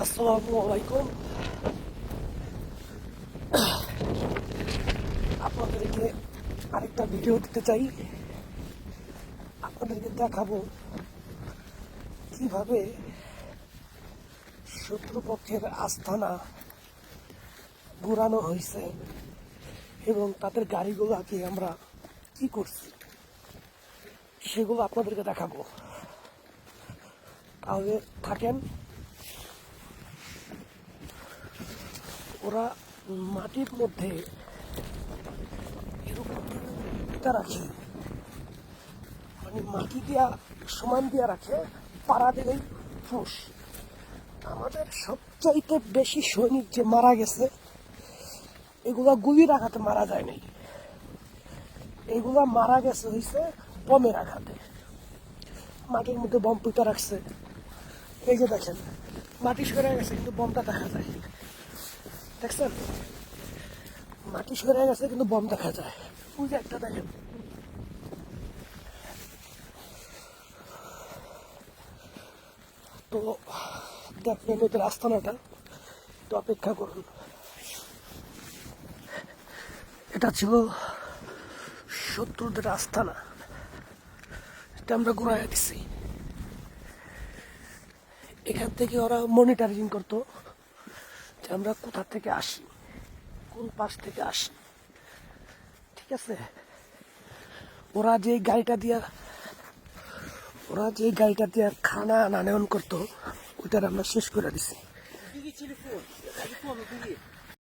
আসসালামু আলাইকুম। আপনাদেরকে আরেকটা ভিডিও দিতে চাই। আপনাদেরকে দেখাবো কিভাবে শত্রুপক্ষের আস্তানা ঘুরানো হয়েছে এবং তাদের গাড়িগুলোকে আমরা কি করছি সেগুলো আপনাদেরকে দেখাবো। তাহলে থাকেন। ওরা মাটির মধ্যে এরকম রাখে, মানে মাটি দিয়া সমান দিয়া রাখে, পাড়া দিলেই ফুস। আমাদের সবচাইতে বেশি সৈনিক যে মারা গেছে এগুলা গুলির আঘাতে মারা যায় নাই, এগুলা মারা গেছে হয়েছে বমের আঘাতে। মাটির মধ্যে বম পুঁতে রাখছে, এই যে দেখেন মাটি সরে গেছে কিন্তু বমটা দেখা যায়, দেখছেন? মাটি সরে গেছে কিন্তু বম দেখা যায়। ওই যে একটা দেখেন, তো দেখবেন ওদের আস্তানাটা, তো অপেক্ষা করুন। এটা ছিল শত্রুদের আস্তানা, এটা আমরা ঘুরাইয়া দিছি। এখান থেকে ওরা মনিটরিং করতো যে আমরা কোথা থেকে আসি, কোন পাশ থেকে আসি, ঠিক আছে? ওরা যে গাড়িটা দিয়া খানা আনয়ন করতো ওইটার আমরা শেষ করে দিছি।